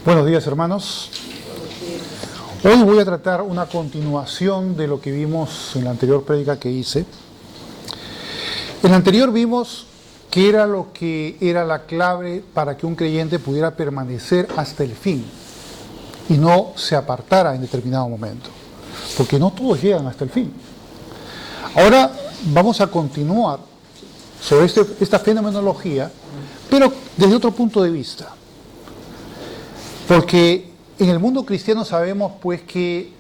Buenos días, hermanos. Hoy voy a tratar una continuación de lo que vimos en la anterior prédica que hice. En la anterior vimos que era lo que era la clave para que un creyente pudiera permanecer hasta el fin y no se apartara en determinado momento, porque no todos llegan hasta el fin. Ahora vamos a continuar sobre esta fenomenología, pero desde otro punto de vista. Porque en el mundo cristiano sabemos pues que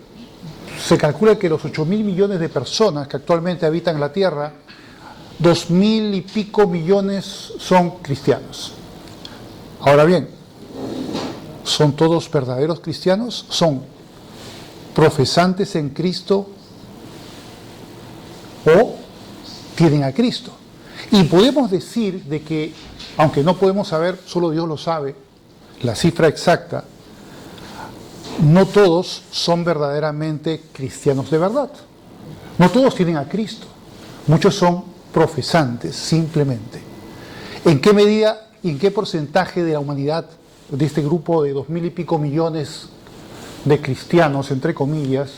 se calcula que los 8.000 millones de personas que actualmente habitan la tierra, 2.000 y pico millones son cristianos. Ahora bien, ¿son todos verdaderos cristianos? ¿Son profesantes en Cristo o tienen a Cristo? Y podemos decir de que, aunque no podemos saber, solo Dios lo sabe, la cifra exacta, no todos son verdaderamente cristianos de verdad. No todos tienen a Cristo. Muchos son profesantes, simplemente. ¿En qué medida y en qué porcentaje de la humanidad, de este grupo de 2.000 y pico millones de cristianos, entre comillas,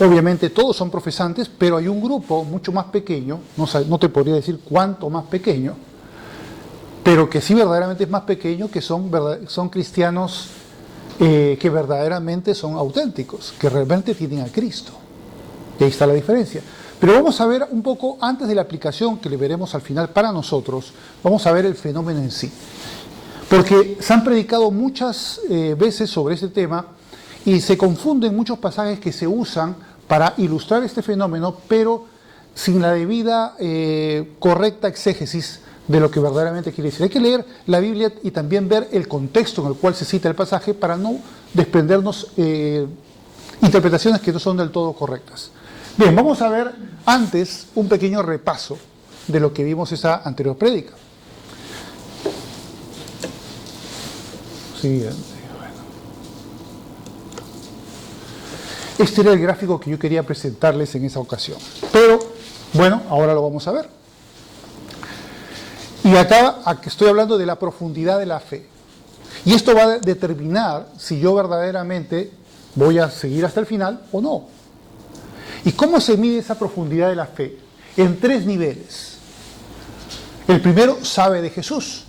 obviamente todos son profesantes, pero hay un grupo mucho más pequeño, no te podría decir cuánto más pequeño, pero que sí verdaderamente es más pequeño, que son cristianos que verdaderamente son auténticos, que realmente tienen a Cristo. Y ahí está la diferencia. Pero vamos a ver un poco, antes de la aplicación que le veremos al final para nosotros, vamos a ver el fenómeno en sí. Porque se han predicado muchas veces sobre este tema y se confunden muchos pasajes que se usan para ilustrar este fenómeno, pero sin la debida correcta exégesis de lo que verdaderamente quiere decir. Hay que leer la Biblia y también ver el contexto en el cual se cita el pasaje para no desprendernos interpretaciones que no son del todo correctas. Bien, vamos a ver antes un pequeño repaso de lo que vimos esa anterior prédica. Siguiente. Este era el gráfico que yo quería presentarles en esa ocasión. Pero, bueno, ahora lo vamos a ver. Y acá estoy hablando de la profundidad de la fe. Y esto va a determinar si yo verdaderamente voy a seguir hasta el final o no. ¿Y cómo se mide esa profundidad de la fe? En 3 niveles. El primero sabe de Jesús.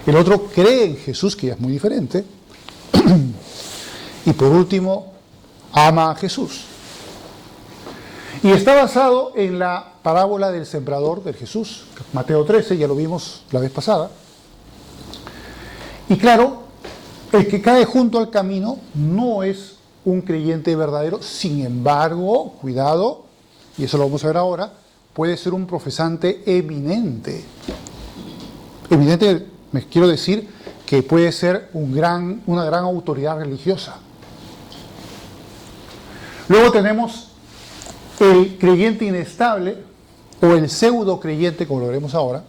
El otro cree en Jesús, que ya es muy diferente. Y por último, ama a Jesús. Y está basado en la parábola del sembrador de Jesús, Mateo 13, ya lo vimos la vez pasada. Y claro, el que cae junto al camino no es un creyente verdadero, sin embargo, cuidado, y eso lo vamos a ver ahora, puede ser un profesante eminente. Eminente, me quiero decir que puede ser una gran autoridad religiosa. Luego tenemos el creyente inestable, o el pseudo creyente, como lo veremos ahora,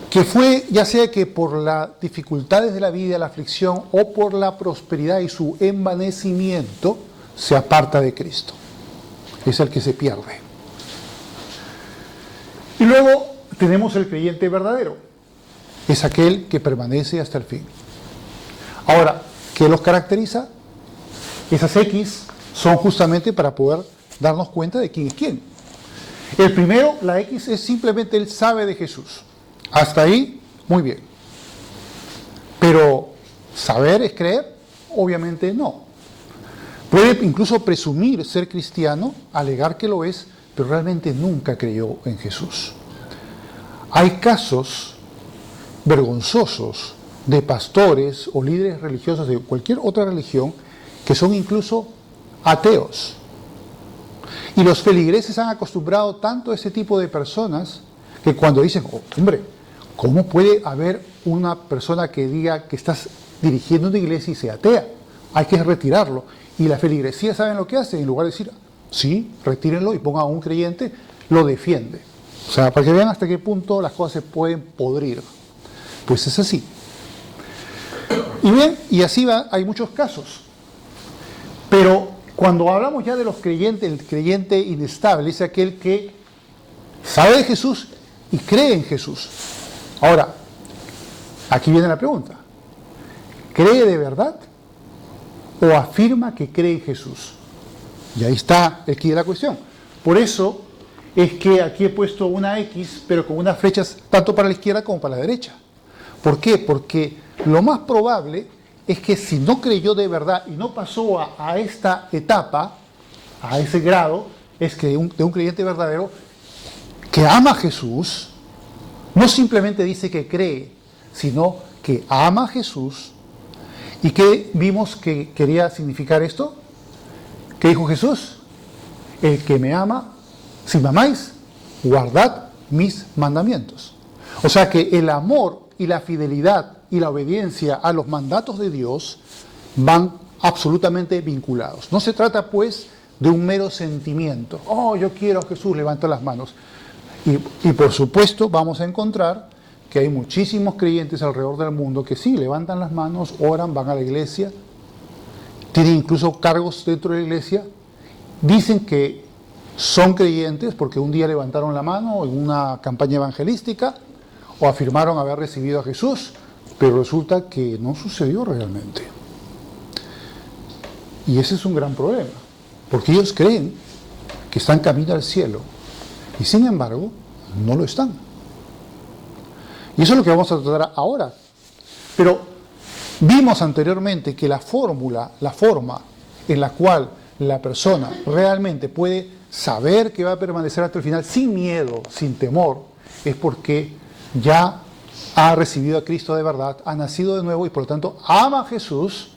que fue, ya sea que por las dificultades de la vida, la aflicción, o por la prosperidad y su envanecimiento, se aparta de Cristo. Es el que se pierde. Y luego tenemos el creyente verdadero. Es aquel que permanece hasta el fin. Ahora, ¿qué los caracteriza? Esas X son justamente para poder darnos cuenta de quién es quién. El primero, la X, es simplemente él sabe de Jesús. Hasta ahí, muy bien. Pero, ¿saber es creer? Obviamente no. Puede incluso presumir ser cristiano, alegar que lo es, pero realmente nunca creyó en Jesús. Hay casos vergonzosos de pastores o líderes religiosos de cualquier otra religión que son incluso ateos. Y los feligreses han acostumbrado tanto a ese tipo de personas que cuando dicen, oh, hombre, ¿cómo puede haber una persona que diga que estás dirigiendo una iglesia y sea atea? Hay que retirarlo. Y la feligresía, ¿saben lo que hace? En lugar de decir, sí, retírenlo y pongan a un creyente, lo defiende. O sea, para que vean hasta qué punto las cosas se pueden podrir. Pues es así. Y bien, y así va, hay muchos casos. Pero cuando hablamos ya de los creyentes, el creyente inestable es aquel que sabe de Jesús y cree en Jesús. Ahora, aquí viene la pregunta. ¿Cree de verdad o afirma que cree en Jesús? Y ahí está el quid de la cuestión. Por eso es que aquí he puesto una X, pero con unas flechas tanto para la izquierda como para la derecha. ¿Por qué? Porque lo más probable es que si no creyó de verdad y no pasó a esta etapa, a ese grado, es que de un creyente verdadero que ama a Jesús, no simplemente dice que cree, sino que ama a Jesús. ¿Y qué vimos que quería significar esto? ¿Qué dijo Jesús? El que me ama, si me amáis, guardad mis mandamientos. O sea que el amor y la fidelidad y la obediencia a los mandatos de Dios van absolutamente vinculados. No se trata pues de un mero sentimiento. Oh, yo quiero a Jesús, levanta las manos. Y por supuesto vamos a encontrar que hay muchísimos creyentes alrededor del mundo que sí, levantan las manos, oran, van a la iglesia, tienen incluso cargos dentro de la iglesia, dicen que son creyentes porque un día levantaron la mano en una campaña evangelística o afirmaron haber recibido a Jesús, pero resulta que no sucedió realmente. Y ese es un gran problema, porque ellos creen que están camino al cielo y sin embargo no lo están. Y eso es lo que vamos a tratar ahora. Pero vimos anteriormente que la forma en la cual la persona realmente puede saber que va a permanecer hasta el final sin miedo, sin temor, es porque ya ha recibido a Cristo de verdad, ha nacido de nuevo y por lo tanto ama a Jesús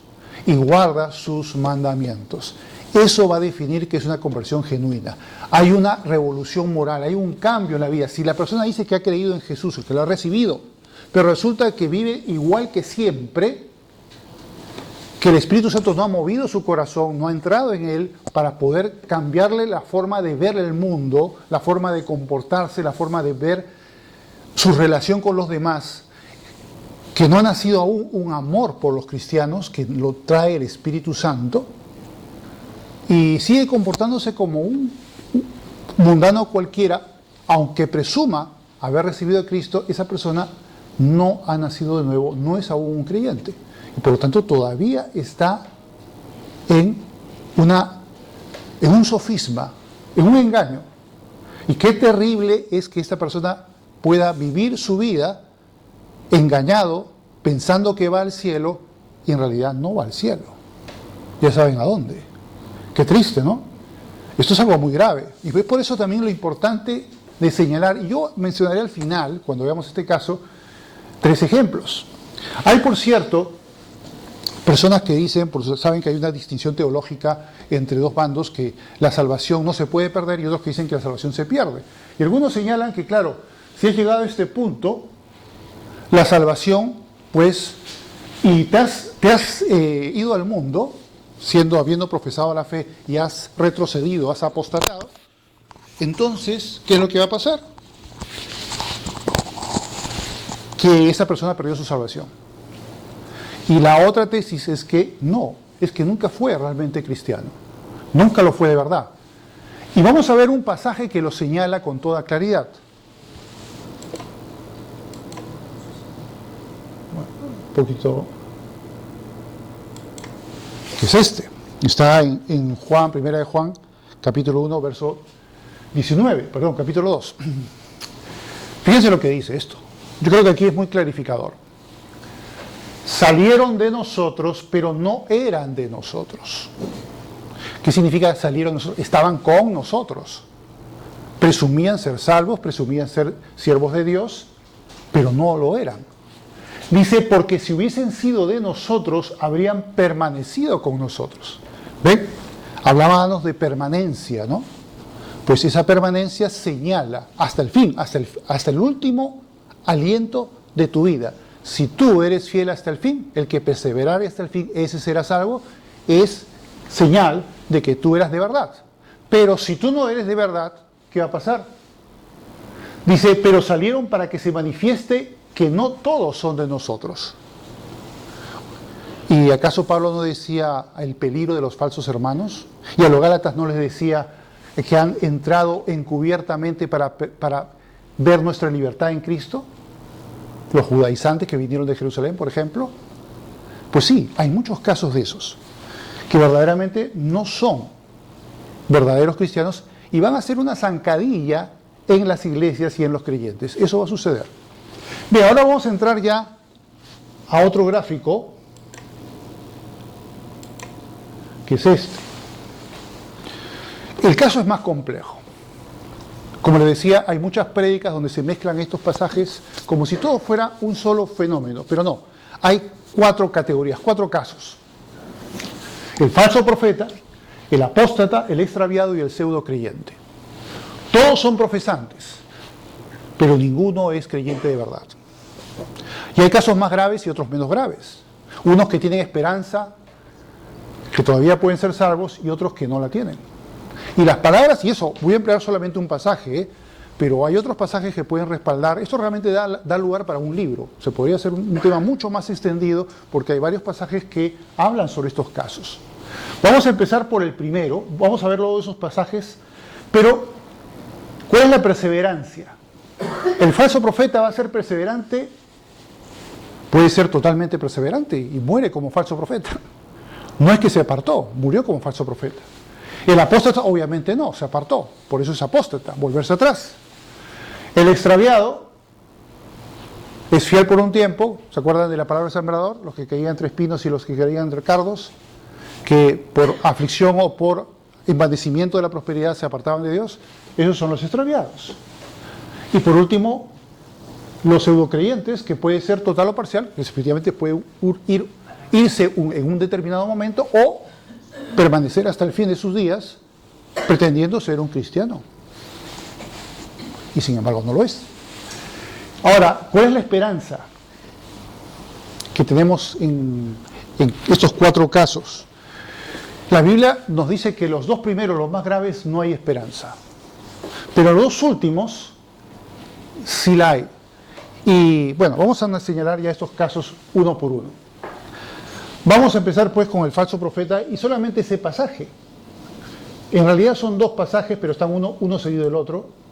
y guarda sus mandamientos. Eso va a definir que es una conversión genuina. Hay una revolución moral, hay un cambio en la vida. Si la persona dice que ha creído en Jesús, que lo ha recibido, pero resulta que vive igual que siempre, que el Espíritu Santo no ha movido su corazón, no ha entrado en él para poder cambiarle la forma de ver el mundo, la forma de comportarse, la forma de ver su relación con los demás, que no ha nacido aún un amor por los cristianos, que lo trae el Espíritu Santo, y sigue comportándose como un mundano cualquiera, aunque presuma haber recibido a Cristo, esa persona no ha nacido de nuevo, no es aún un creyente. Y por lo tanto todavía está en un sofisma, en un engaño. Y qué terrible es que esta persona pueda vivir su vida engañado, pensando que va al cielo, y en realidad no va al cielo. Ya saben a dónde. Qué triste, ¿no? Esto es algo muy grave. Y es por eso también lo importante de señalar, y yo mencionaré al final, cuando veamos este caso, 3 ejemplos. Hay, por cierto, personas que dicen, saben que hay una distinción teológica entre dos bandos, que la salvación no se puede perder, y otros que dicen que la salvación se pierde. Y algunos señalan que, claro, si has llegado a este punto, la salvación, pues, y te has ido al mundo, habiendo profesado la fe, y has retrocedido, has apostatado, entonces, ¿qué es lo que va a pasar? Que esa persona perdió su salvación. Y la otra tesis es que no, es que nunca fue realmente cristiano, nunca lo fue de verdad. Y vamos a ver un pasaje que lo señala con toda claridad. Bueno, un poquito, que es este. Está en Juan, primera de Juan, capítulo 1, verso 19, perdón, capítulo 2. Fíjense lo que dice esto. Yo creo que aquí es muy clarificador. Salieron de nosotros, pero no eran de nosotros. ¿Qué significa salieron de nosotros? Estaban con nosotros. Presumían ser salvos, presumían ser siervos de Dios, pero no lo eran. Dice, porque si hubiesen sido de nosotros, habrían permanecido con nosotros. ¿Ven? Hablábamos de permanencia, ¿no? Pues esa permanencia señala hasta el fin, hasta el último aliento de tu vida. Si tú eres fiel hasta el fin, el que perseverare hasta el fin, ese será salvo, es señal de que tú eras de verdad. Pero si tú no eres de verdad, ¿qué va a pasar? Dice, pero salieron para que se manifieste que no todos son de nosotros. ¿Y acaso Pablo no decía el peligro de los falsos hermanos? ¿Y a los Gálatas no les decía que han entrado encubiertamente para ver nuestra libertad en Cristo? Los judaizantes que vinieron de Jerusalén, por ejemplo. Pues sí, hay muchos casos de esos, que verdaderamente no son verdaderos cristianos y van a ser una zancadilla en las iglesias y en los creyentes. Eso va a suceder. Bien, ahora vamos a entrar ya a otro gráfico, que es este. El caso es más complejo. Como les decía, hay muchas prédicas donde se mezclan estos pasajes como si todo fuera un solo fenómeno, pero no. Hay 4 categorías, 4 casos. El falso profeta, el apóstata, el extraviado y el pseudo creyente. Todos son profesantes, pero ninguno es creyente de verdad. Y hay casos más graves y otros menos graves. Unos que tienen esperanza, que todavía pueden ser salvos, y otros que no la tienen. Y las palabras, y eso, voy a emplear solamente un pasaje, pero hay otros pasajes que pueden respaldar. Esto realmente da lugar para un libro. Se podría hacer un tema mucho más extendido, porque hay varios pasajes que hablan sobre estos casos. Vamos a empezar por el primero, vamos a ver luego esos pasajes, pero ¿cuál es la perseverancia? ¿El falso profeta va a ser perseverante? Puede ser totalmente perseverante y muere como falso profeta. No es que se apartó, murió como falso profeta. El apóstata obviamente no, se apartó, por eso es apóstata, volverse atrás. El extraviado es fiel por un tiempo, ¿se acuerdan de la palabra sembrador? Los que caían entre espinos y los que caían entre cardos, que por aflicción o por envanecimiento de la prosperidad se apartaban de Dios. Esos son los extraviados. Y por último, los pseudocreyentes, que puede ser total o parcial, que efectivamente puede irse en un determinado momento o permanecer hasta el fin de sus días pretendiendo ser un cristiano. Y sin embargo no lo es. Ahora, ¿cuál es la esperanza que tenemos en estos 4 casos? La Biblia nos dice que los 2 primeros, los más graves, no hay esperanza. Pero los 2 últimos sí la hay. Y bueno, vamos a señalar ya estos casos uno por uno. Vamos a empezar pues con el falso profeta y solamente ese pasaje. En realidad son 2 pasajes, pero están uno seguido del otro.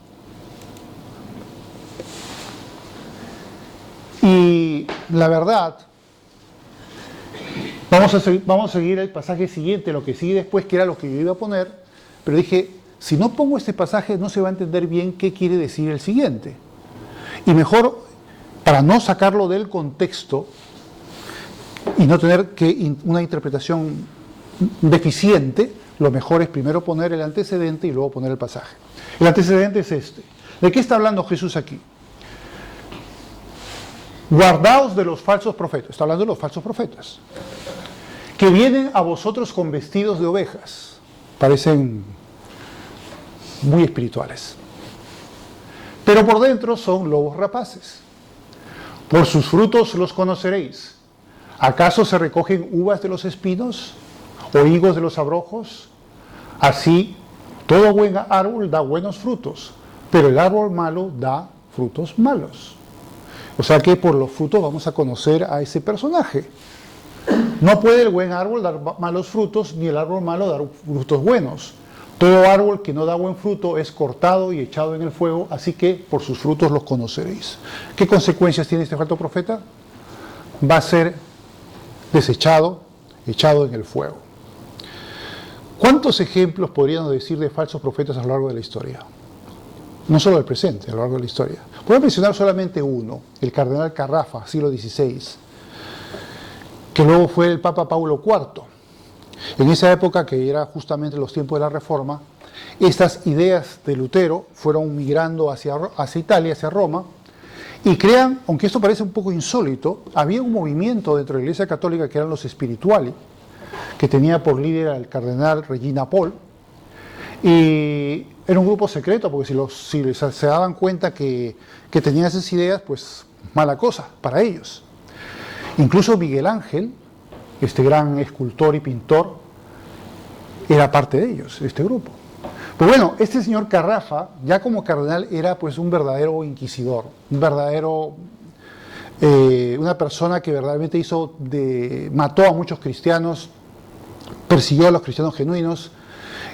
Y la verdad, vamos a seguir el pasaje siguiente, lo que sigue después, que era lo que yo iba a poner, pero dije, si no pongo este pasaje no se va a entender bien qué quiere decir el siguiente. Y mejor, para no sacarlo del contexto y no tener una interpretación deficiente, lo mejor es primero poner el antecedente y luego poner el pasaje. El antecedente es este. ¿De qué está hablando Jesús aquí? Guardaos de los falsos profetas. Está hablando de los falsos profetas. Que vienen a vosotros con vestidos de ovejas. Parecen muy espirituales. Pero por dentro son lobos rapaces. Por sus frutos los conoceréis. ¿Acaso se recogen uvas de los espinos o higos de los abrojos? Así, todo buen árbol da buenos frutos, pero el árbol malo da frutos malos. O sea que por los frutos vamos a conocer a ese personaje. No puede el buen árbol dar malos frutos, ni el árbol malo dar frutos buenos. Todo árbol que no da buen fruto es cortado y echado en el fuego, así que por sus frutos los conoceréis. ¿Qué consecuencias tiene este falso profeta? Va a ser desechado, echado en el fuego. ¿Cuántos ejemplos podríamos decir de falsos profetas a lo largo de la historia? No solo del presente, a lo largo de la historia. Voy a mencionar solamente uno, el cardenal Carrafa, siglo XVI, que luego fue el Papa Paulo IV. En esa época, que era justamente los tiempos de la Reforma, estas ideas de Lutero fueron migrando hacia Italia, hacia Roma, y crean, aunque esto parece un poco insólito, había un movimiento dentro de la Iglesia Católica que eran los Spirituali, que tenía por líder al cardenal Regina Paul, y era un grupo secreto, porque si se daban cuenta que tenían esas ideas, pues mala cosa para ellos. Incluso Miguel Ángel, este gran escultor y pintor, era parte de ellos, de este grupo. Pero bueno, este señor Carrafa, ya como cardenal, era pues un verdadero inquisidor, una persona que verdaderamente mató a muchos cristianos, persiguió a los cristianos genuinos,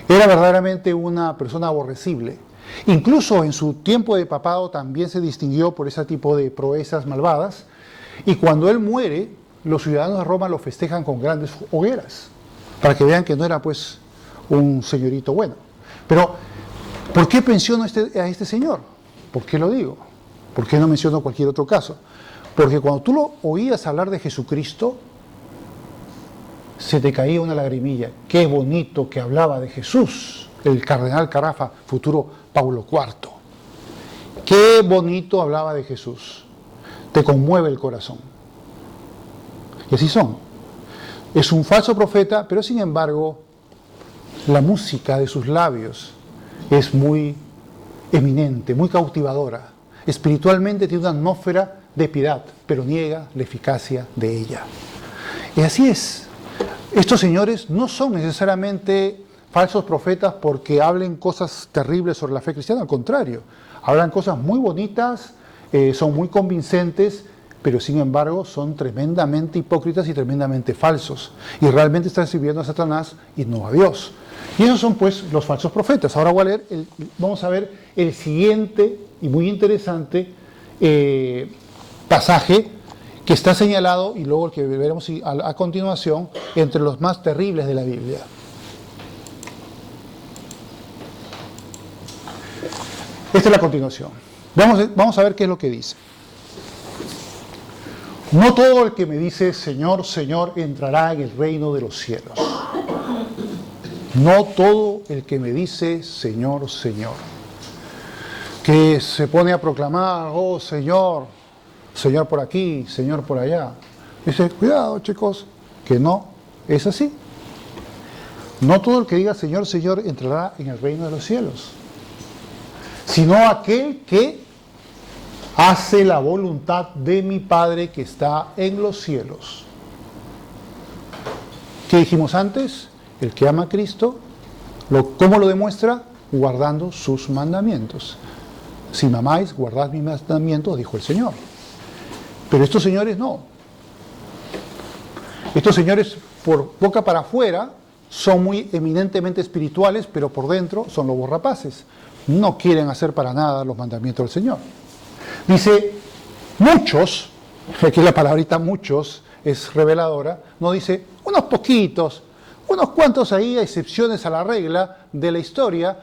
era verdaderamente una persona aborrecible. Incluso en su tiempo de papado también se distinguió por ese tipo de proezas malvadas, y cuando él muere, los ciudadanos de Roma lo festejan con grandes hogueras, para que vean que no era pues un señorito bueno. Pero, ¿por qué menciono a este señor? ¿Por qué lo digo? ¿Por qué no menciono cualquier otro caso? Porque cuando tú lo oías hablar de Jesucristo, se te caía una lagrimilla. Qué bonito que hablaba de Jesús, el cardenal Carafa, futuro Paulo IV. Qué bonito hablaba de Jesús. Te conmueve el corazón. Y así son. Es un falso profeta, pero sin embargo, la música de sus labios es muy eminente, muy cautivadora. Espiritualmente tiene una atmósfera de piedad, pero niega la eficacia de ella. Y así es. Estos señores no son necesariamente falsos profetas porque hablen cosas terribles sobre la fe cristiana, al contrario, hablan cosas muy bonitas, son muy convincentes, pero sin embargo son tremendamente hipócritas y tremendamente falsos. Y realmente están sirviendo a Satanás y no a Dios. Y esos son pues los falsos profetas. Ahora vamos a ver el siguiente y muy interesante pasaje que está señalado, y luego el que veremos a continuación, entre los más terribles de la Biblia. Esta es la continuación. Vamos a ver qué es lo que dice. No todo el que me dice Señor, Señor, entrará en el reino de los cielos. No todo el que me dice Señor, Señor. Que se pone a proclamar, oh Señor, Señor por aquí, Señor por allá. Dice, cuidado chicos, que no es así. No todo el que diga Señor, Señor entrará en el reino de los cielos, sino aquel que hace la voluntad de mi Padre que está en los cielos. ¿Qué dijimos antes? El que ama a Cristo, ¿cómo lo demuestra? Guardando sus mandamientos. Si me amáis, guardad mis mandamientos, dijo el Señor. Pero estos señores no. Estos señores, por boca para afuera, son muy eminentemente espirituales, pero por dentro son lobos rapaces. No quieren hacer para nada los mandamientos del Señor. Dice, muchos, aquí la palabrita muchos es reveladora, no dice unos poquitos, unos cuantos ahí, a excepciones a la regla de la historia,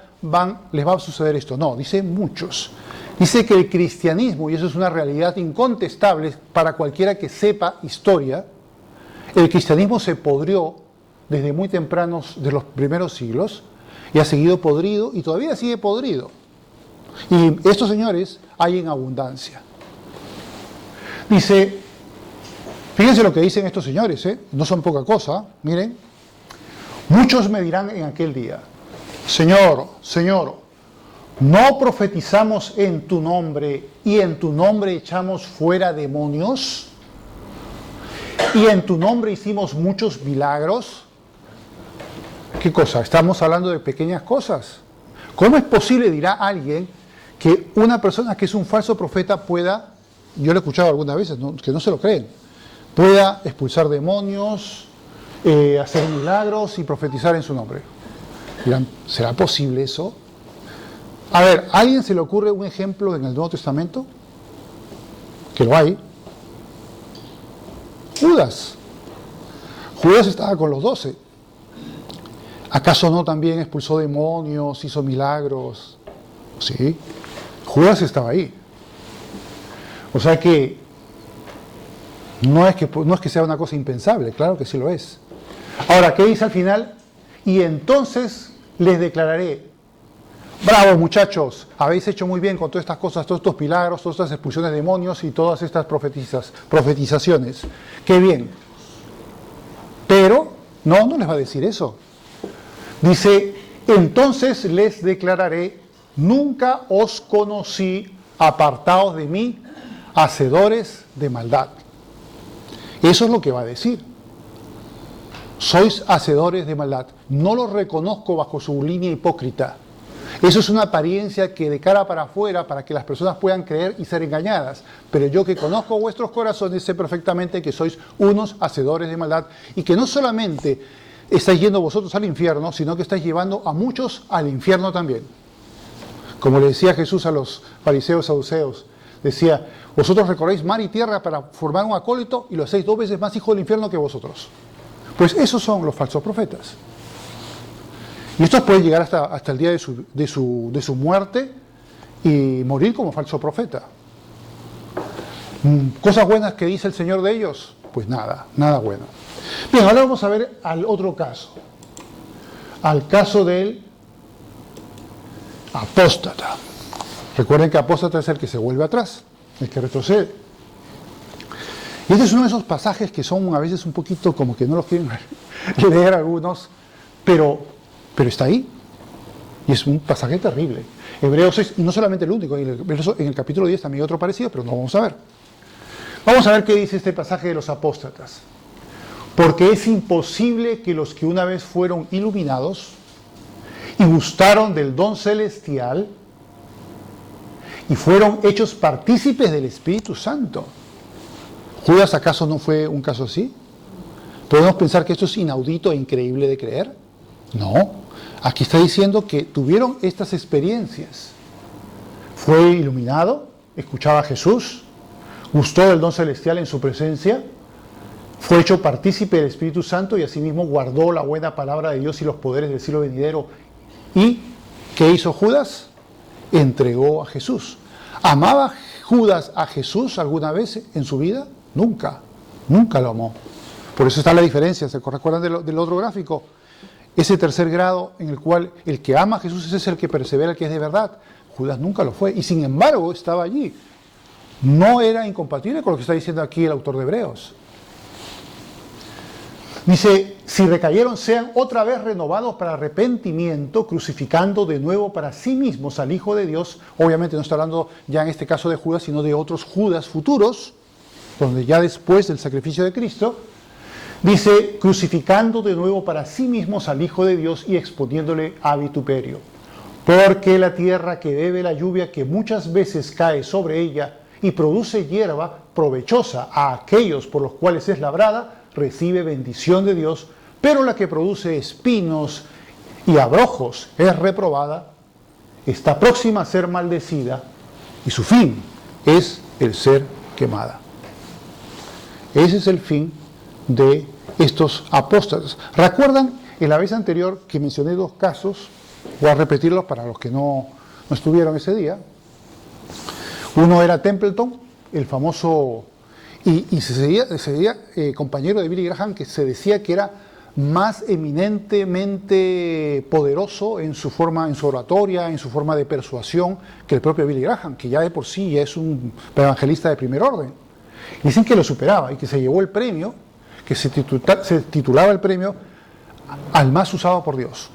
les va a suceder esto. No, dice muchos. Dice que el cristianismo, y eso es una realidad incontestable para cualquiera que sepa historia, el cristianismo se podrió desde muy tempranos de los primeros siglos y ha seguido podrido y todavía sigue podrido. Y estos señores hay en abundancia. Dice, fíjense lo que dicen estos señores, no son poca cosa, miren. Muchos me dirán en aquel día, Señor, Señor, ¿no profetizamos en tu nombre y en tu nombre echamos fuera demonios? ¿Y en tu nombre hicimos muchos milagros? ¿Qué cosa? Estamos hablando de pequeñas cosas. ¿Cómo es posible, dirá alguien, que una persona que es un falso profeta pueda, yo lo he escuchado algunas veces, que no se lo creen, pueda expulsar demonios, hacer milagros y profetizar en su nombre? Dirán, ¿será posible eso? A ver, ¿a alguien se le ocurre un ejemplo en el Nuevo Testamento? Que lo hay. Judas. Judas estaba con los 12. ¿Acaso no también expulsó demonios, hizo milagros? Sí. Judas estaba ahí. O sea que no es que sea una cosa impensable, claro que sí lo es. Ahora, ¿qué dice al final? Y entonces les declararé, bravo muchachos, habéis hecho muy bien con todas estas cosas, todos estos milagros, todas estas expulsiones de demonios y todas estas profetizaciones. Qué bien. Pero no les va a decir eso. Dice, entonces les declararé, nunca os conocí, apartados de mí, hacedores de maldad. Eso es lo que va a decir. Sois hacedores de maldad. No los reconozco bajo su línea hipócrita. Eso es una apariencia que de cara para afuera, para que las personas puedan creer y ser engañadas. Pero yo que conozco vuestros corazones, sé perfectamente que sois unos hacedores de maldad y que no solamente estáis yendo vosotros al infierno, sino que estáis llevando a muchos al infierno también. Como le decía Jesús a los fariseos saduceos, decía, vosotros recorréis mar y tierra para formar un acólito y lo hacéis 2 veces más hijo del infierno que vosotros. Pues esos son los falsos profetas. Y estos pueden llegar hasta el día de su muerte y morir como falso profeta. ¿Cosas buenas que dice el Señor de ellos? Pues nada bueno. Bien, ahora vamos a ver al otro caso. Al caso del apóstata. Recuerden que apóstata es el que se vuelve atrás, el que retrocede. Y este es uno de esos pasajes que son a veces un poquito como que no los quieren leer algunos, pero está ahí. Y es un pasaje terrible. Hebreos 6, y no solamente el único, en el capítulo 10 también hay otro parecido, pero no vamos a ver. Vamos a ver qué dice este pasaje de los apóstatas. Porque es imposible que los que una vez fueron iluminados y gustaron del don celestial y fueron hechos partícipes del Espíritu Santo. ¿Judas acaso no fue un caso así? ¿Podemos pensar que esto es inaudito e increíble de creer? No. Aquí está diciendo que tuvieron estas experiencias. Fue iluminado, escuchaba a Jesús, gustó del don celestial en su presencia, fue hecho partícipe del Espíritu Santo y asimismo guardó la buena palabra de Dios y los poderes del siglo venidero. ¿Y qué hizo Judas? Entregó a Jesús. ¿Amaba Judas a Jesús alguna vez en su vida? Nunca lo amó. Por eso está la diferencia, ¿se recuerdan del otro gráfico? Ese tercer grado en el cual el que ama a Jesús es el que persevera, el que es de verdad. Judas nunca lo fue y sin embargo estaba allí. No era incompatible con lo que está diciendo aquí el autor de Hebreos. Dice, si recayeron, sean otra vez renovados para arrepentimiento, crucificando de nuevo para sí mismos al Hijo de Dios. Obviamente no está hablando ya en este caso de Judas, sino de otros Judas futuros, donde ya después del sacrificio de Cristo, dice, crucificando de nuevo para sí mismos al Hijo de Dios y exponiéndole a vituperio. Porque la tierra que bebe la lluvia que muchas veces cae sobre ella y produce hierba provechosa a aquellos por los cuales es labrada, recibe bendición de Dios, pero la que produce espinos y abrojos es reprobada, está próxima a ser maldecida y su fin es el ser quemada. Ese es el fin de estos apóstatas. ¿Recuerdan en la vez anterior que mencioné 2 casos? Voy a repetirlos para los que no estuvieron ese día. Uno era Templeton, el famoso, y se decía compañero de Billy Graham, que se decía que era más eminentemente poderoso en su forma, en su oratoria, en su forma de persuasión, que el propio Billy Graham, que ya de por sí es un evangelista de primer orden. Dicen que lo superaba y que se llevó el premio, que se titulaba el premio al más usado por Dios.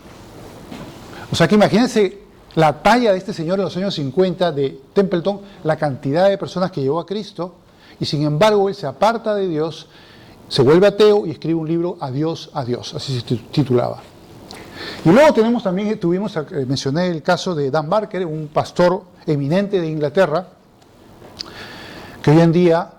O sea que imagínense la talla de este señor en los años 50 de Templeton, la cantidad de personas que llevó a Cristo, y sin embargo él se aparta de Dios, se vuelve ateo y escribe un libro, Adiós, adiós, así se titulaba. Y luego mencioné el caso de Dan Barker, un pastor eminente de Inglaterra, que hoy en día,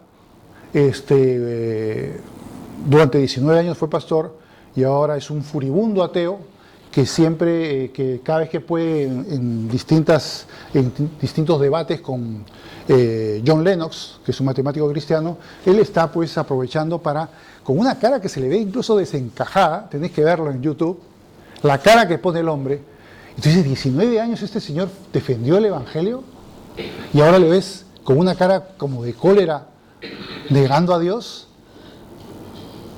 durante 19 años fue pastor y ahora es un furibundo ateo que siempre, que cada vez que puede en distintos debates con John Lennox, que es un matemático cristiano, él está pues aprovechando con una cara que se le ve incluso desencajada, tenéis que verlo en YouTube, la cara que pone el hombre. Entonces 19 años este señor defendió el Evangelio y ahora le ves con una cara como de cólera, negando a Dios,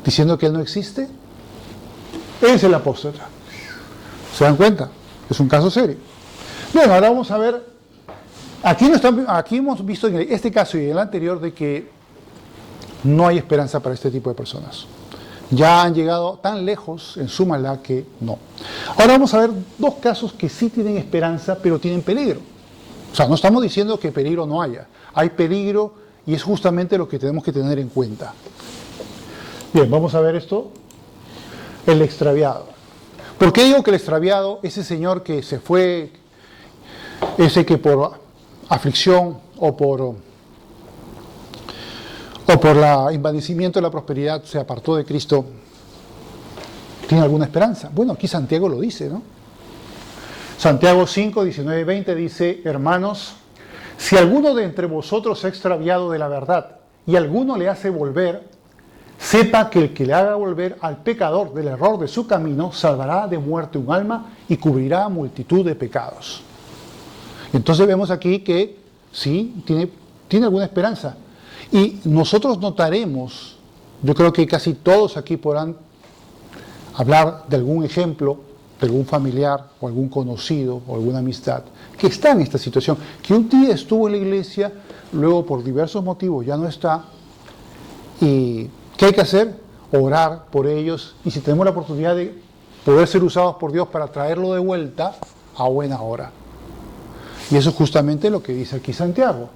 diciendo que Él no existe. Es el apóstata. ¿Se dan cuenta? Es un caso serio. Bueno, ahora vamos a ver, aquí hemos visto en este caso y en el anterior de que no hay esperanza para este tipo de personas. Ya han llegado tan lejos en su maldad que no. Ahora vamos a ver 2 casos que sí tienen esperanza, pero tienen peligro. O sea, no estamos diciendo que peligro no haya. Hay peligro y es justamente lo que tenemos que tener en cuenta. Bien, vamos a ver esto. El extraviado. ¿Por qué digo que el extraviado, ese señor que se fue, ese que por aflicción o por el envanecimiento de la prosperidad se apartó de Cristo, tiene alguna esperanza? Bueno, aquí Santiago lo dice, ¿no? Santiago 5, 19 y 20 dice, hermanos, Si alguno de entre vosotros se ha extraviado de la verdad y alguno le hace volver, sepa que el que le haga volver al pecador del error de su camino salvará de muerte un alma y cubrirá multitud de pecados. Entonces vemos aquí que sí, tiene alguna esperanza. Y nosotros notaremos, yo creo que casi todos aquí podrán hablar de algún ejemplo, de algún familiar o algún conocido o alguna amistad que está en esta situación, que un día estuvo en la iglesia, luego por diversos motivos ya no está. ¿Y qué hay que hacer? Orar por ellos, y si tenemos la oportunidad de poder ser usados por Dios para traerlo de vuelta, a buena hora. Y eso es justamente lo que dice aquí Santiago.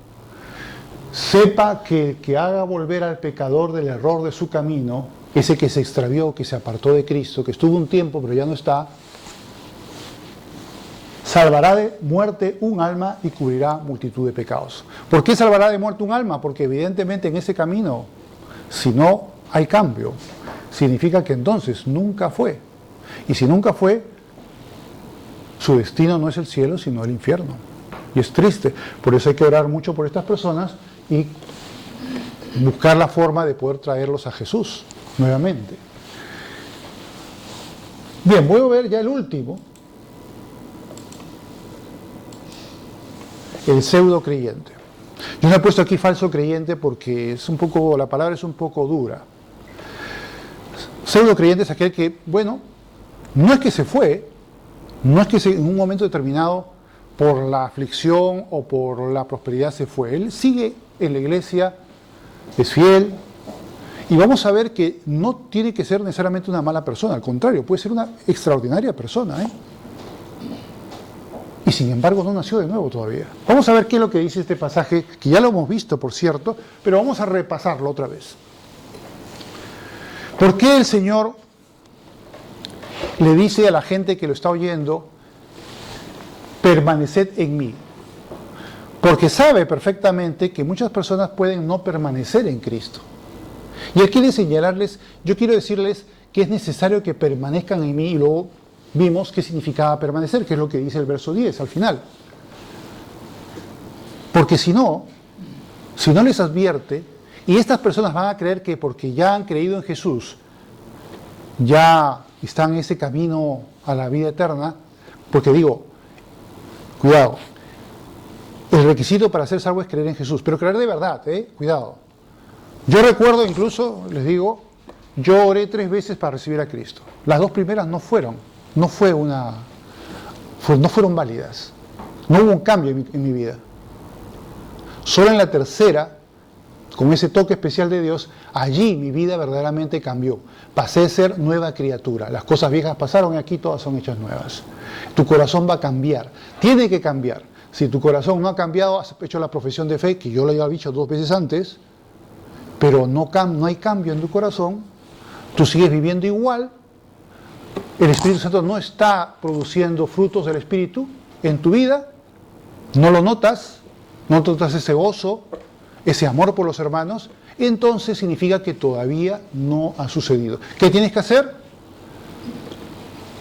Sepa que el que haga volver al pecador del error de su camino, ese que se extravió, que se apartó de Cristo, que estuvo un tiempo pero ya no está, salvará de muerte un alma y cubrirá multitud de pecados. ¿Por qué salvará de muerte un alma? Porque evidentemente en ese camino, si no hay cambio, significa que entonces nunca fue. Y si nunca fue, su destino no es el cielo, sino el infierno. Y es triste. Por eso hay que orar mucho por estas personas y buscar la forma de poder traerlos a Jesús nuevamente. Bien, voy a ver ya el último. El pseudo creyente. Yo no he puesto aquí falso creyente porque es un poco, la palabra es un poco dura. Pseudo creyente es aquel que, bueno, no es que se fue, no es que en un momento determinado por la aflicción o por la prosperidad se fue. Él sigue en la iglesia, es fiel, y vamos a ver que no tiene que ser necesariamente una mala persona, al contrario, puede ser una extraordinaria persona, Y sin embargo no nació de nuevo todavía. Vamos a ver qué es lo que dice este pasaje, que ya lo hemos visto, por cierto, pero vamos a repasarlo otra vez. ¿Por qué el Señor le dice a la gente que lo está oyendo, permaneced en mí? Porque sabe perfectamente que muchas personas pueden no permanecer en Cristo. Y Él quiere señalarles, yo quiero decirles que es necesario que permanezcan en mí, y luego vimos qué significaba permanecer, que es lo que dice el verso 10 al final. Porque si no les advierte, y estas personas van a creer que porque ya han creído en Jesús, ya están en ese camino a la vida eterna, porque digo, cuidado, el requisito para ser salvo es creer en Jesús, pero creer de verdad, cuidado. Yo recuerdo incluso, les digo, yo oré 3 veces para recibir a Cristo. Las 2 primeras no fueron válidas. No hubo un cambio en mi vida. Solo en la tercera, con ese toque especial de Dios, allí mi vida verdaderamente cambió. Pasé a ser nueva criatura. Las cosas viejas pasaron y aquí todas son hechas nuevas. Tu corazón va a cambiar. Tiene que cambiar. Si tu corazón no ha cambiado, has hecho la profesión de fe, que yo lo había dicho 2 veces antes, pero no hay cambio en tu corazón, tú sigues viviendo igual, el Espíritu Santo no está produciendo frutos del Espíritu en tu vida, no notas ese gozo, ese amor por los hermanos, entonces significa que todavía no ha sucedido. ¿Qué tienes que hacer?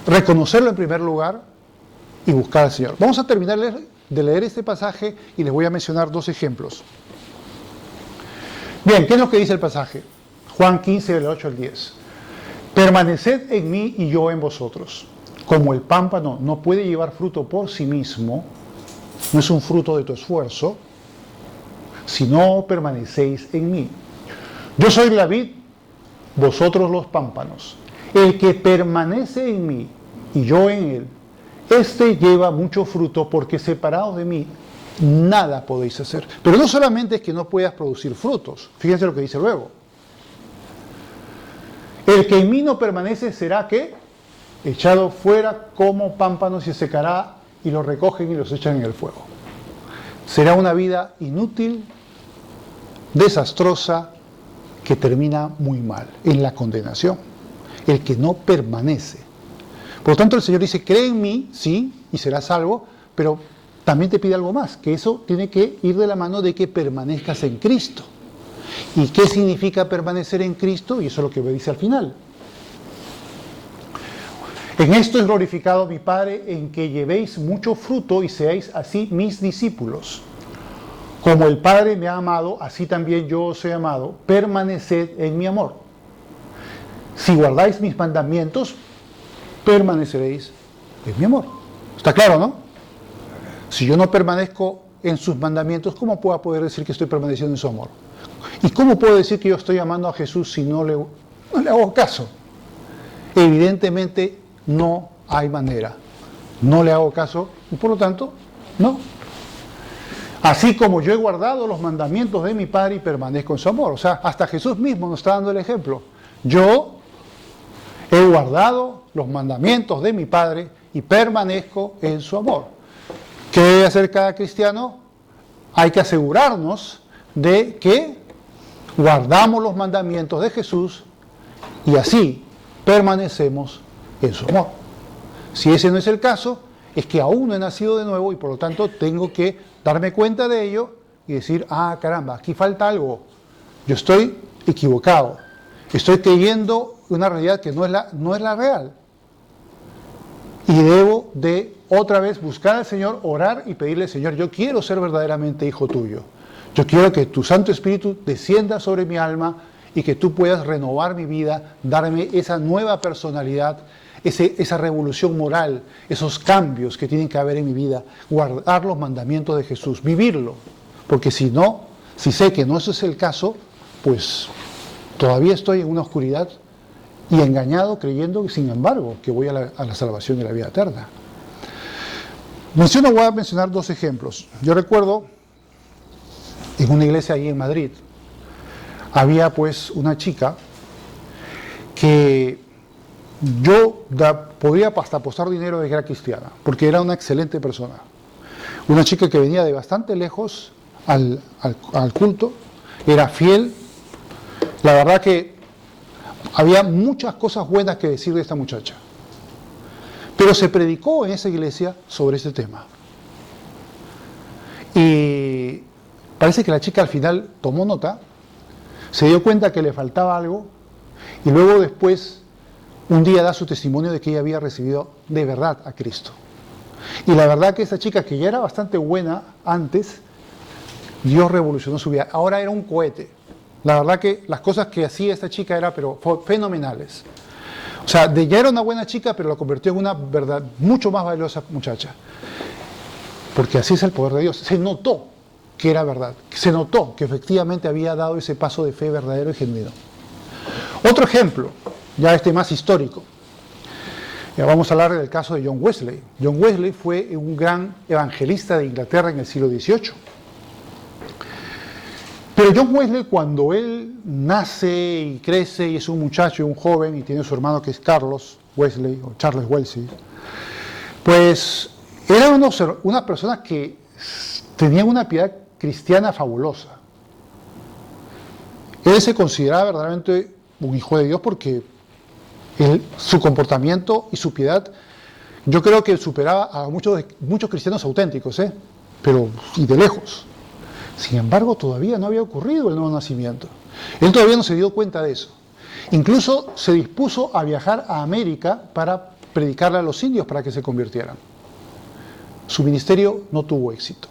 Reconocerlo en primer lugar y buscar al Señor. Vamos a terminar de leer este pasaje y les voy a mencionar 2 ejemplos. Bien, ¿qué es lo que dice el pasaje? Juan 15, del 8 al 10. Permaneced en mí y yo en vosotros. Como el pámpano no puede llevar fruto por sí mismo, no es un fruto de tu esfuerzo, si no permanecéis en mí. Yo soy la vid, vosotros los pámpanos. El que permanece en mí y yo en él, este lleva mucho fruto, porque separados de mí nada podéis hacer. Pero no solamente es que no puedas producir frutos, fíjense lo que dice luego. El que en mí no permanece será, ¿qué? Echado fuera como pámpanos y se secará, y los recogen y los echan en el fuego. Será una vida inútil, desastrosa, que termina muy mal, en la condenación. El que no permanece. Por lo tanto, el Señor dice, cree en mí, sí, y serás salvo, pero también te pide algo más, que eso tiene que ir de la mano de que permanezcas en Cristo. ¿Y qué significa permanecer en Cristo? Y eso es lo que me dice al final. En esto es glorificado mi Padre, en que llevéis mucho fruto y seáis así mis discípulos. Como el Padre me ha amado, así también yo os he amado, permaneced en mi amor. Si guardáis mis mandamientos, permaneceréis en mi amor. ¿Está claro, no? Si yo no permanezco en sus mandamientos, ¿cómo puedo poder decir que estoy permaneciendo en su amor? ¿Y cómo puedo decir que yo estoy amando a Jesús si no le hago caso? Evidentemente no hay manera. No le hago caso y por lo tanto, no. Así como yo he guardado los mandamientos de mi Padre y permanezco en su amor. O sea, hasta Jesús mismo nos está dando el ejemplo. Yo he guardado los mandamientos de mi Padre y permanezco en su amor. ¿Qué debe hacer cada cristiano? Hay que asegurarnos de que guardamos los mandamientos de Jesús y así permanecemos en su amor. Si ese no es el caso, es que aún no he nacido de nuevo y por lo tanto tengo que darme cuenta de ello y decir, ah, caramba, aquí falta algo. Yo estoy equivocado. Estoy creyendo una realidad que no es la real. Y debo de otra vez buscar al Señor, orar y pedirle, Señor, yo quiero ser verdaderamente hijo tuyo. Yo quiero que tu Santo Espíritu descienda sobre mi alma y que tú puedas renovar mi vida, darme esa nueva personalidad, esa revolución moral, esos cambios que tienen que haber en mi vida, guardar los mandamientos de Jesús, vivirlo. Porque si no, si sé que no ese es el caso, pues todavía estoy en una oscuridad y engañado creyendo, sin embargo, que voy a la salvación y la vida eterna. Voy a mencionar dos ejemplos. Yo recuerdo, en una iglesia ahí en Madrid, había pues una chica que yo podría hasta apostar dinero de que era cristiana, porque era una excelente persona. Una chica que venía de bastante lejos al culto, era fiel. La verdad que había muchas cosas buenas que decir de esta muchacha. Pero se predicó en esa iglesia sobre este tema. Y parece que la chica al final tomó nota, se dio cuenta que le faltaba algo, y luego después, un día da su testimonio de que ella había recibido de verdad a Cristo. Y la verdad que esa chica, que ya era bastante buena antes, Dios revolucionó su vida. Ahora era un cohete. La verdad que las cosas que hacía esta chica eran fenomenales. O sea, ya era una buena chica, pero la convirtió en una verdad mucho más valiosa muchacha. Porque así es el poder de Dios. Se notó que era verdad. Se notó que efectivamente había dado ese paso de fe verdadero y genuino. Otro ejemplo, ya más histórico. Ya vamos a hablar del caso de John Wesley. John Wesley fue un gran evangelista de Inglaterra en el siglo XVIII. Pero John Wesley, cuando él nace y crece y es un muchacho y un joven y tiene su hermano que es Carlos Wesley o Charles Wesley, pues era una persona que tenía una piedad cristiana fabulosa. Él se consideraba verdaderamente un hijo de Dios porque su comportamiento y su piedad, yo creo que superaba a muchos cristianos auténticos, pero y de lejos. Sin embargo, todavía no había ocurrido el nuevo nacimiento. Él todavía no se dio cuenta de eso. Incluso se dispuso a viajar a América para predicarle a los indios para que se convirtieran. Su ministerio no tuvo éxito.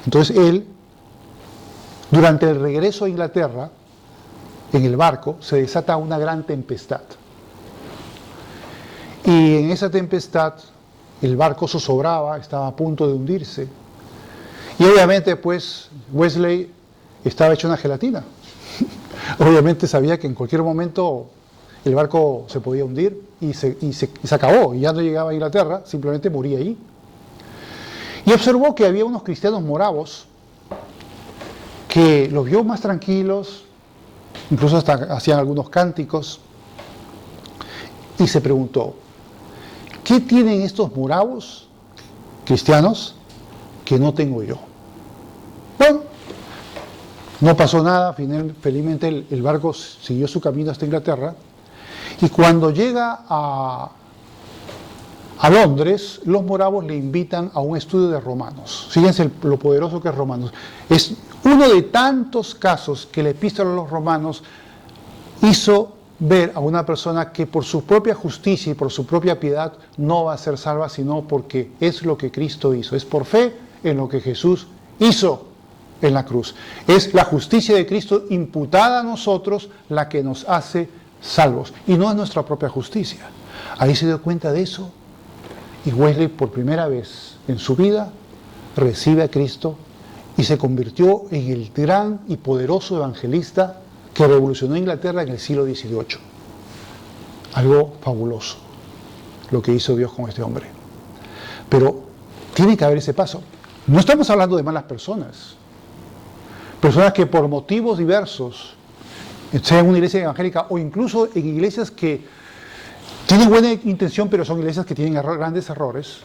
Entonces él, durante el regreso a Inglaterra, en el barco, se desata una gran tempestad. Y en esa tempestad, el barco zozobraba, estaba a punto de hundirse. Y obviamente, pues, Wesley estaba hecho una gelatina. Obviamente sabía que en cualquier momento el barco se podía hundir y se acabó, y ya no llegaba a Inglaterra, simplemente moría allí. Y observó que había unos cristianos moravos que los vio más tranquilos, incluso hasta hacían algunos cánticos, y se preguntó, ¿qué tienen estos moravos cristianos que no tengo yo? Bueno, no pasó nada, felizmente el barco siguió su camino hasta Inglaterra, y cuando llega a Londres, los moravos le invitan a un estudio de Romanos. Fíjense lo poderoso que es Romanos. Es uno de tantos casos que la epístola a los Romanos hizo ver a una persona que por su propia justicia y por su propia piedad no va a ser salva, sino porque es lo que Cristo hizo. Es por fe en lo que Jesús hizo en la cruz. Es la justicia de Cristo imputada a nosotros la que nos hace salvos. Y no es nuestra propia justicia. Ahí se dio cuenta de eso. Y Wesley, por primera vez en su vida, recibe a Cristo y se convirtió en el gran y poderoso evangelista que revolucionó Inglaterra en el siglo XVIII. Algo fabuloso lo que hizo Dios con este hombre. Pero tiene que haber ese paso. No estamos hablando de malas personas. Personas que por motivos diversos, sea en una iglesia evangélica o incluso en iglesias que tienen buena intención, pero son iglesias que tienen grandes errores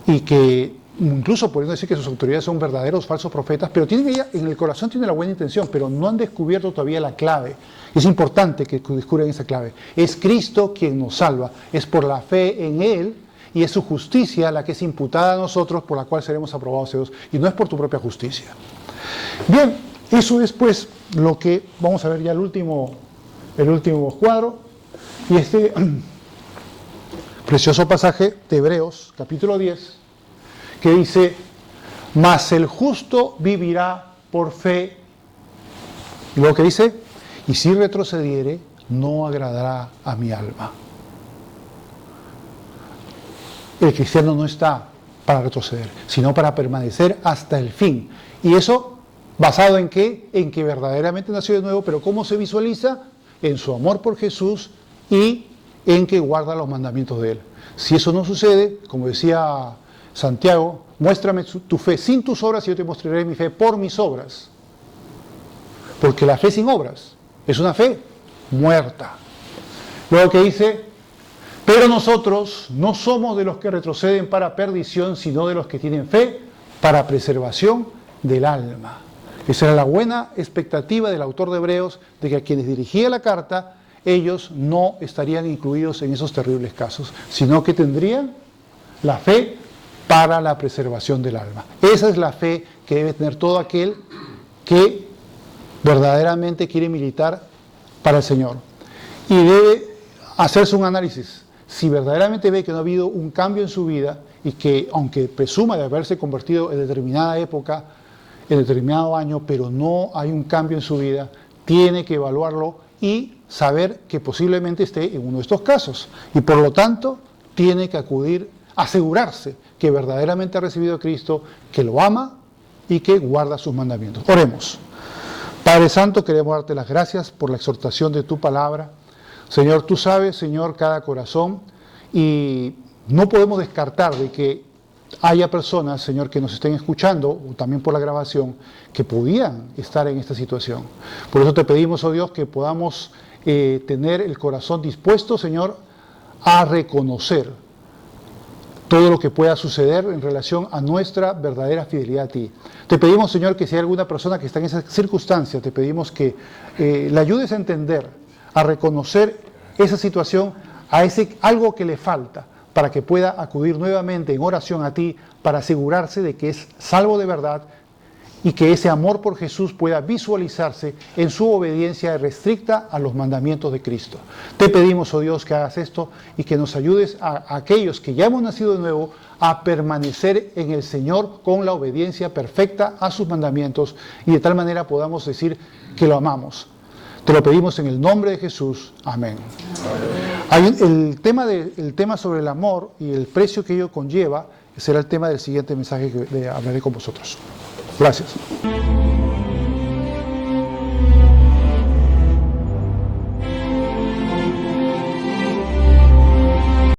y que incluso podemos decir que sus autoridades son verdaderos falsos profetas, pero en el corazón tienen la buena intención, pero no han descubierto todavía la clave. Es importante que descubran esa clave. Es Cristo quien nos salva, es por la fe en Él y es su justicia la que es imputada a nosotros, por la cual seremos aprobados de Dios, y no es por tu propia justicia. Bien, eso es pues lo que vamos a ver ya el último cuadro, y este precioso pasaje de Hebreos, capítulo 10, que dice: mas el justo vivirá por fe. Y luego que dice: y si retrocediere, no agradará a mi alma. El cristiano no está para retroceder, sino para permanecer hasta el fin. Y eso, ¿basado en qué? En que verdaderamente nació de nuevo, pero ¿cómo se visualiza? En su amor por Jesús y en que guarda los mandamientos de Él. Si eso no sucede, como decía Santiago, muéstrame tu fe sin tus obras y yo te mostraré mi fe por mis obras. Porque la fe sin obras es una fe muerta. Luego que dice: pero nosotros no somos de los que retroceden para perdición, sino de los que tienen fe para preservación del alma. Esa era la buena expectativa del autor de Hebreos, de que a quienes dirigía la carta, ellos no estarían incluidos en esos terribles casos, sino que tendrían la fe para la preservación del alma. Esa es la fe que debe tener todo aquel que verdaderamente quiere militar para el Señor. Y debe hacerse un análisis. Si verdaderamente ve que no ha habido un cambio en su vida y que, aunque presuma de haberse convertido en determinada época, en determinado año, pero no hay un cambio en su vida, tiene que evaluarlo y saber que posiblemente esté en uno de estos casos. Y por lo tanto, tiene que acudir, asegurarse que verdaderamente ha recibido a Cristo, que lo ama y que guarda sus mandamientos. Oremos. Padre Santo, queremos darte las gracias por la exhortación de tu palabra. Señor, tú sabes, Señor, cada corazón, y no podemos descartar de que haya personas, Señor, que nos estén escuchando, o también por la grabación, que podían estar en esta situación. Por eso te pedimos, oh Dios, que podamos tener el corazón dispuesto, Señor, a reconocer todo lo que pueda suceder en relación a nuestra verdadera fidelidad a ti. Te pedimos, Señor, que si hay alguna persona que está en esa circunstancia, te pedimos que le ayudes a entender, a reconocer esa situación, a ese algo que le falta, para que pueda acudir nuevamente en oración a ti, para asegurarse de que es salvo de verdad y que ese amor por Jesús pueda visualizarse en su obediencia restricta a los mandamientos de Cristo. Te pedimos, oh Dios, que hagas esto y que nos ayudes a aquellos que ya hemos nacido de nuevo a permanecer en el Señor con la obediencia perfecta a sus mandamientos, y de tal manera podamos decir que lo amamos. Te lo pedimos en el nombre de Jesús. Amén. El tema sobre el amor y el precio que ello conlleva será el tema del siguiente mensaje que hablaré con vosotros. Gracias.